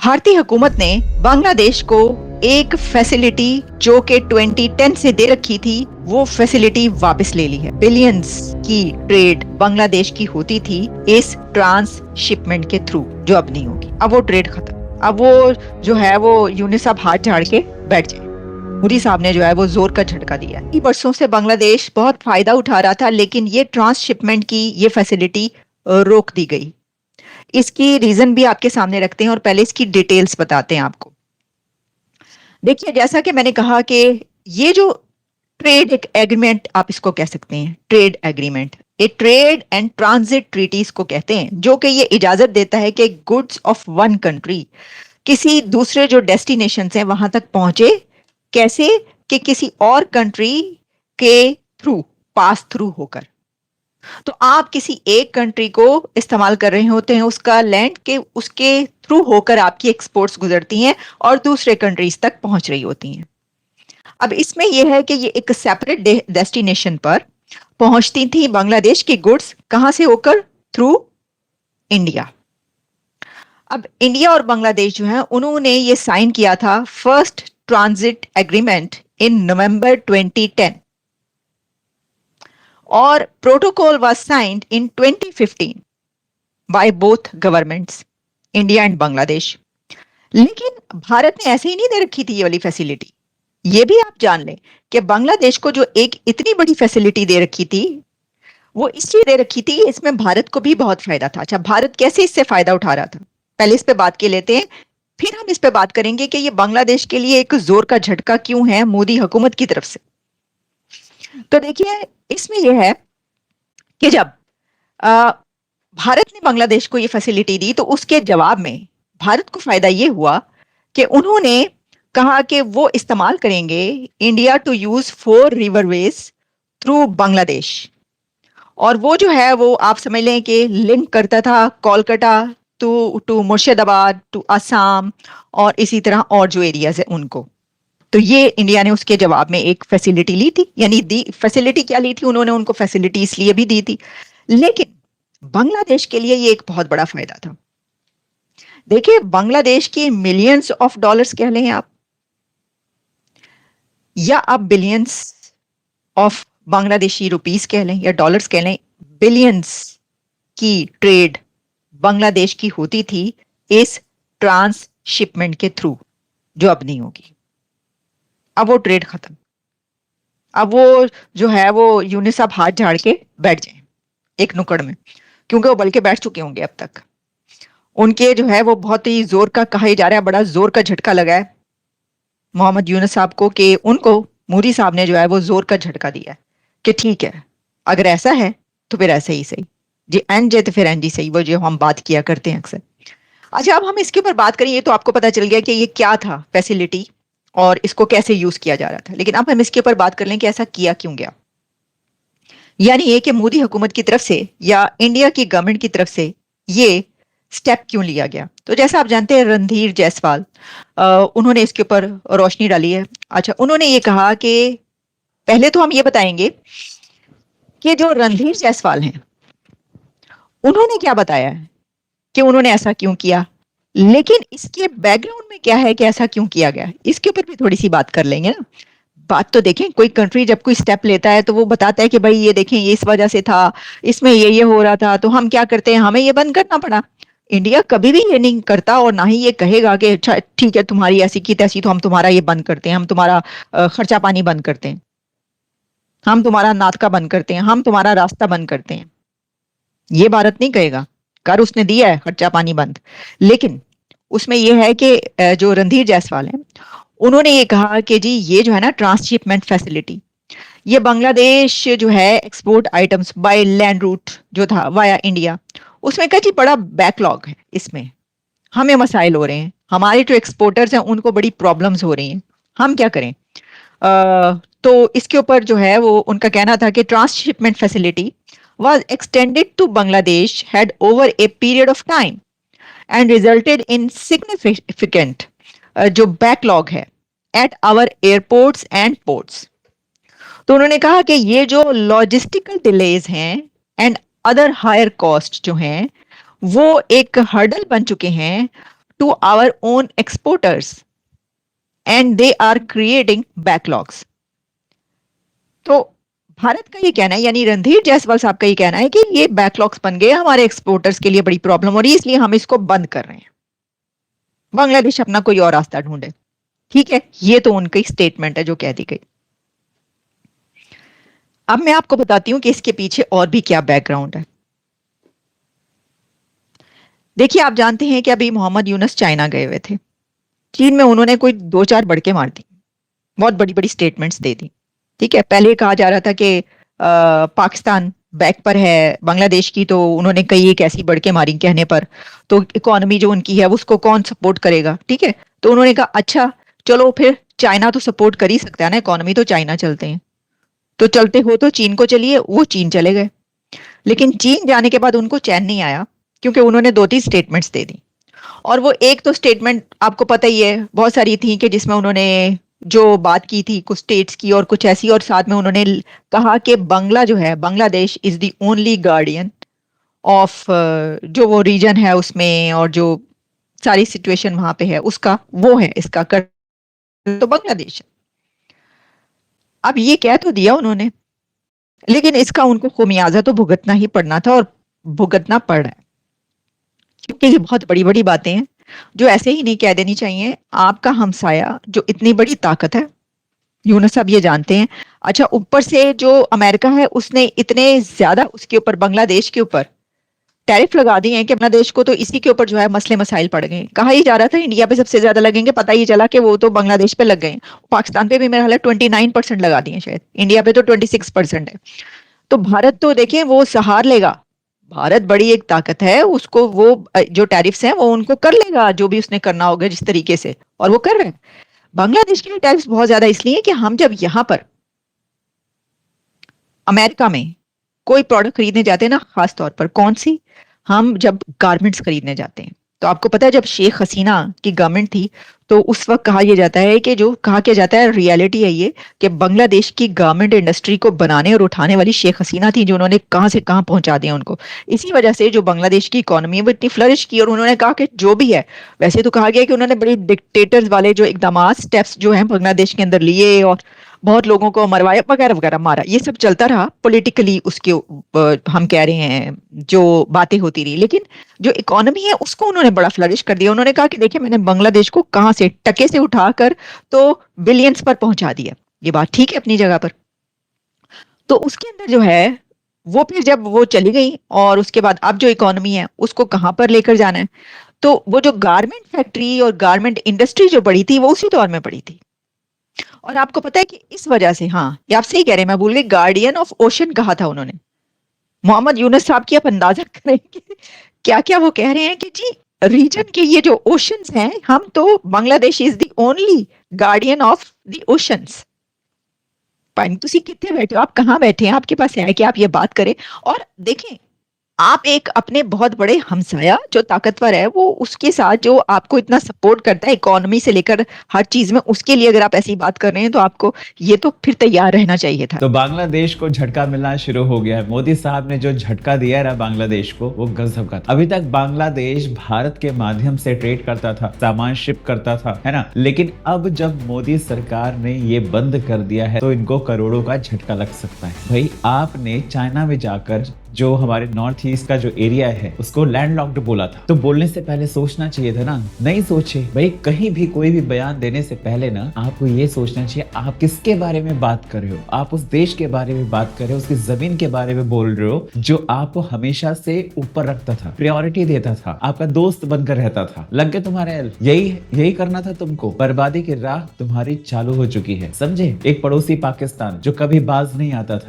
भारतीय हुकूमत ने बांग्लादेश को एक फैसिलिटी जो कि 2010 से दे रखी थी वो फैसिलिटी वापस ले ली है। बिलियंस की ट्रेड बांग्लादेश की होती थी इस ट्रांसशिपमेंट के थ्रू, जो अब नहीं होगी। अब वो ट्रेड खत्म। अब वो जो है वो यूनिस साहब हाथ झाड़ के बैठ जाए। मोदी साहब ने जो है वो जोर का झटका दिया। कई वर्षों से बांग्लादेश बहुत फायदा उठा रहा था, लेकिन ये ट्रांसशिपमेंट की ये फैसिलिटी रोक दी गई। इसकी रीजन भी आपके सामने रखते हैं और पहले इसकी डिटेल्स बताते हैं आपको। देखिए, जैसा कि मैंने कहा कि ये जो ट्रेड एक एग्रीमेंट आप इसको कह सकते हैं, trade agreement, a trade and transit treaties को कहते हैं, जो कि ये इजाजत देता है कि गुड्स ऑफ वन कंट्री किसी दूसरे जो डेस्टिनेशन है वहां तक पहुंचे। कैसे? कि किसी और कंट्री के थ्रू, पास थ्रू होकर। तो आप किसी एक कंट्री को इस्तेमाल कर रहे होते हैं, उसका लैंड के उसके थ्रू होकर आपकी एक्सपोर्ट्स गुजरती हैं और दूसरे कंट्रीज तक पहुंच रही होती हैं। अब इसमें यह है कि ये एक सेपरेट डेस्टिनेशन पर पहुंचती थी बांग्लादेश की गुड्स, कहां से होकर? Through India. अब इंडिया और बांग्लादेश जो है उन्होंने ये साइन किया था फर्स्ट ट्रांजिट एग्रीमेंट इन नवंबर 2010 और protocol was signed in 2015 by both governments, India and Bangladesh. लेकिन भारत ने ऐसे ही नहीं दे रखी थी ये वाली फैसिलिटी। ये भी आप जान लें कि बांग्लादेश को जो एक इतनी बड़ी फैसिलिटी दे रखी थी वो इसलिए दे रखी थी, इसमें भारत को भी बहुत फायदा था। अच्छा, भारत कैसे इससे फायदा उठा रहा था, पहले इस पे बात के लेते हैं, फिर हम इस पे बात करेंगे कि ये बांग्लादेश के लिए एक जोर का झटका क्यों है मोदी हुकूमत की तरफ से। तो देखिए, इसमें यह है कि जब भारत ने बांग्लादेश को ये फैसिलिटी दी तो उसके जवाब में भारत को फायदा ये हुआ कि उन्होंने कहा कि वो इस्तेमाल करेंगे India to use 4 riverways through Bangladesh. और वो जो है वो आप समझ लें कि लिंक करता था कोलकाता टू मुर्शिदाबाद टू असम और इसी तरह और जो एरियाज है उनको। तो ये इंडिया ने उसके जवाब में एक फैसिलिटी ली थी, यानी दी फैसिलिटी क्या ली थी उन्होंने, उनको फैसिलिटी इसलिए भी दी थी। लेकिन बांग्लादेश के लिए ये एक बहुत बड़ा फायदा था। देखिए, बांग्लादेश की मिलियंस ऑफ डॉलर्स कह लें आप, या आप बिलियंस ऑफ बांग्लादेशी रुपीस कह लें या डॉलर्स कह लें, बिलियंस की ट्रेड बांग्लादेश की होती थी इस ट्रांसशिपमेंट के थ्रू, जो अब नहीं होगी। अब वो ट्रेड खत्म। अब वो जो है वो यूनिस साहब हाथ झाड़ के बैठ जाएं एक नुक्कड़ में, क्योंकि वो बल्कि बैठ चुके होंगे अब तक। उनके जो है वो बहुत ही जोर का, कहा जा रहा है बड़ा जोर का झटका लगा है मोहम्मद यूनुस साहब को, कि उनको मोदी साहब ने जो है वो जोर का झटका दिया है कि ठीक है, अगर ऐसा है तो फिर ऐसे ही सही जी, एन जे तो फिर एन जी सही, वो जो हम बात किया करते हैं अक्सर। अच्छा, अब हम इसके ऊपर बात करें, ये तो आपको पता चल गया कि ये क्या था फैसिलिटी और इसको कैसे यूज किया जा रहा था। लेकिन अब हम इसके ऊपर बात कर लें कि ऐसा किया क्यों गया, यानी ये कि मोदी हुकूमत की तरफ से या इंडिया की गवर्नमेंट की तरफ से ये स्टेप क्यों लिया गया। तो जैसा आप जानते हैं, रणधीर जायसवाल उन्होंने इसके ऊपर रोशनी डाली है। अच्छा, उन्होंने ये कहा कि पहले तो हम ये बताएंगे कि जो रणधीर जायसवाल हैं उन्होंने क्या बताया है कि उन्होंने ऐसा क्यों किया, लेकिन इसके बैकग्राउंड में क्या है कि ऐसा क्यों किया गया, इसके ऊपर भी थोड़ी सी बात कर लेंगे ना। बात तो देखें, कोई कंट्री जब कोई स्टेप लेता है तो वो बताता है कि भाई ये देखें, ये इस वजह से था, इसमें ये हो रहा था, तो हम क्या करते हैं, हमें ये बंद करना पड़ा। इंडिया कभी भी ये नहीं करता और ना ही ये कहेगा कि अच्छा ठीक है, तुम्हारी ऐसी की तैसी, तो हम तुम्हारा ये बंद करते हैं, हम तुम्हारा खर्चा पानी बंद करते हैं, हम तुम्हारा नाटका बंद करते हैं, हम तुम्हारा रास्ता बंद करते हैं। ये भारत नहीं कहेगा, कर उसने दिया है खर्चा पानी बंद। लेकिन उसमें यह है कि जो रणधीर जायसवाल है उन्होंने ये कहा कि जी ये जो है ना ट्रांसशिपमेंट फैसिलिटी, ये बांग्लादेश जो है export items by land route जो था वाया इंडिया, उसमें कहा जी बड़ा बैकलॉग है, इसमें हमें मसाइल हो रहे हैं, हमारे जो एक्सपोर्टर्स हैं उनको बड़ी प्रॉब्लम्स हो रही हैं, हम क्या करें। तो इसके ऊपर जो है वो उनका कहना था कि transshipment facility was extended to Bangladesh had over a period of time and resulted in significant जो backlog है at our airports and ports। तो उन्होंने कहा कि ये जो लॉजिस्टिकल डिलेज हैं एंड अदर हायर कॉस्ट जो हैं वो एक हर्डल बन चुके हैं to our own exporters and they are creating backlogs. तो भारत का ये कहना है, यानी रणधीर जायसवाल साहब का ये कहना है कि ये बैकलॉग्स बन गए, हमारे एक्सपोर्टर्स के लिए बड़ी प्रॉब्लम हो रही है, इसलिए हम इसको बंद कर रहे हैं, बांग्लादेश अपना कोई और रास्ता ढूंढे। ठीक है, ये तो उनकी स्टेटमेंट है जो कह दी गई। अब मैं आपको बताती हूं कि इसके पीछे और भी क्या बैकग्राउंड है। देखिए, आप जानते हैं कि अभी मोहम्मद यूनुस चाइना गए हुए थे, चीन में उन्होंने कोई 2-4 बड़के मार दी, बहुत बड़ी बड़ी स्टेटमेंट्स दे दी। ठीक है, पहले कहा जा रहा था कि पाकिस्तान बैक पर है बांग्लादेश की, तो उन्होंने कई एक ऐसी बड़के मारी कहने पर, तो इकोनॉमी जो उनकी है उसको कौन सपोर्ट करेगा। ठीक है, तो उन्होंने कहा अच्छा चलो फिर चाइना तो सपोर्ट कर ही सकता है ना, इकोनॉमी तो चाइना चलते हैं, तो चलते हो तो चीन को चलिए। वो चीन चले गए, लेकिन चीन जाने के बाद उनको चैन नहीं आया, क्योंकि उन्होंने 2-3 स्टेटमेंट्स दे दी। और वो एक तो स्टेटमेंट आपको पता ही है, बहुत सारी थी कि जिसमें उन्होंने जो बात की थी कुछ स्टेट्स की और कुछ ऐसी, और साथ में उन्होंने कहा कि बांग्ला जो है, Bangladesh is the only guardian of जो वो रीजन है उसमें, और जो सारी सिचुएशन वहां पे है उसका वो है, इसका कर तो बांग्लादेश है। अब ये कह तो दिया उन्होंने, लेकिन इसका उनको खुमियाजा तो भुगतना ही पड़ना था, और भुगतना पड़ रहा है, क्योंकि ये बहुत बड़ी बड़ी बातें हैं जो ऐसे ही नहीं कह देनी चाहिए। आपका हमसाया जो इतनी बड़ी ताकत है, यूनुस साहब ये जानते हैं। अच्छा, ऊपर से जो अमेरिका है उसने इतने ज्यादा उसके ऊपर, बांग्लादेश के ऊपर टैरिफ लगा दिए हैं कि बांग्लादेश को तो इसी के ऊपर जो है मसले मसाइल पड़ गए। कहा ही जा रहा था इंडिया पे सबसे ज्यादा लगेंगे, पता ही चला कि वो तो बांग्लादेश पे लग गए। पाकिस्तान पे भी मेरा हाल है 29% लगा दिए शायद, इंडिया पे तो 26% है। तो भारत तो देखें वो सहार लेगा, भारत बड़ी एक ताकत है, उसको वो जो टैरिफ्स हैं वो उनको कर लेगा, जो भी उसने करना होगा जिस तरीके से, और वो कर रहे हैं। बांग्लादेश के लिए टैरिफ्स बहुत ज्यादा इसलिए कि हम जब यहां पर अमेरिका में कोई प्रोडक्ट खरीदने जाते हैं ना, खास तौर पर कौन सी, हम जब गारमेंट्स खरीदने जाते हैं, तो आपको पता है जब शेख हसीना की गवर्नमेंट थी तो उस वक्त कहा यह जाता है कि, जो कहा क्या जाता है, रियलिटी है ये, कि बांग्लादेश की गारमेंट इंडस्ट्री को बनाने और उठाने वाली शेख हसीना थी, जो उन्होंने कहां से कहां पहुंचा दिया उनको। इसी वजह से जो बांग्लादेश की इकोनॉमी है वो इतनी फ्लरिश की, और उन्होंने कहा कि जो भी है, वैसे तो कहा गया कि उन्होंने बड़ी डिक्टेटर्स वाले जो इकदाम स्टेप्स जो हैं बांग्लादेश के अंदर लिए, और बहुत लोगों को मरवाया वगैरह वगैरह, मारा, ये सब चलता रहा पॉलिटिकली, उसके हम कह रहे हैं जो बातें होती रही, लेकिन जो इकोनॉमी है उसको उन्होंने बड़ा फ्लरिश कर दिया। उन्होंने कहा कि देखिए मैंने बांग्लादेश को कहां से, टके से उठाकर तो बिलियंस पर पहुंचा दिया। ये बात ठीक है अपनी जगह पर। तो उसके अंदर जो है वो फिर जब वो चली गई, और उसके बाद अब जो इकोनॉमी है उसको कहां पर लेकर जाना है, तो वो जो गारमेंट फैक्ट्री और गारमेंट इंडस्ट्री जो बड़ी थी वो उसी दौर में बड़ी थी। और आपको पता है कि इस वजह से, हाँ ये आप सही कह रहे हैं, मैं भूल गई, गार्डियन ऑफ ओशन कहा था उन्होंने। मोहम्मद यूनुस साहब की आप अंदाजा करें कि क्या क्या वो कह रहे हैं कि जी रीजन के ये जो ओशंस हैं, हम तो Bangladesh is the only guardian of the oceans. पानी तुसी कितने बैठे हो, आप कहाँ बैठे हैं, आपके पास है कि आप ये बात करें। और देखें, आप एक अपने बहुत बड़े हमसाया जो ताकतवर है, वो उसके साथ जो आपको इतना सपोर्ट करता है इकोनॉमी से लेकर हर चीज में, उसके लिए अगर आप ऐसी बात कर रहे हैं तो आपको ये तो फिर तैयार रहना चाहिए था। तो बांग्लादेश को झटका मिलना शुरू हो गया है। मोदी साहब ने जो झटका दिया है ना बांग्लादेश को, वो गजब का था। अभी तक बांग्लादेश भारत के माध्यम से ट्रेड करता था, सामान शिप करता था, है ना, लेकिन अब जब मोदी सरकार ने ये बंद कर दिया है तो इनको करोड़ों का झटका लग सकता है। भाई आपने चाइना में जाकर जो हमारे नॉर्थ ईस्ट का जो एरिया है उसको लैंडलॉक्ड बोला था, तो बोलने से पहले सोचना चाहिए था ना, नहीं सोचे। भाई कहीं भी कोई भी बयान देने से पहले ना आपको ये सोचना चाहिए आप किसके बारे में बात कर रहे हो, आप उस देश के बारे में बात कर रहे हो, उसकी जमीन के बारे में बोल रहे हो जो आपको हमेशा से ऊपर रखता था, प्रायोरिटी देता था, आपका दोस्त बनकर रहता था। लग गए तुम्हारे यही करना था तुमको। बर्बादी की राह तुम्हारी चालू हो चुकी है, समझे। एक पड़ोसी पाकिस्तान जो कभी बाज नहीं आता था,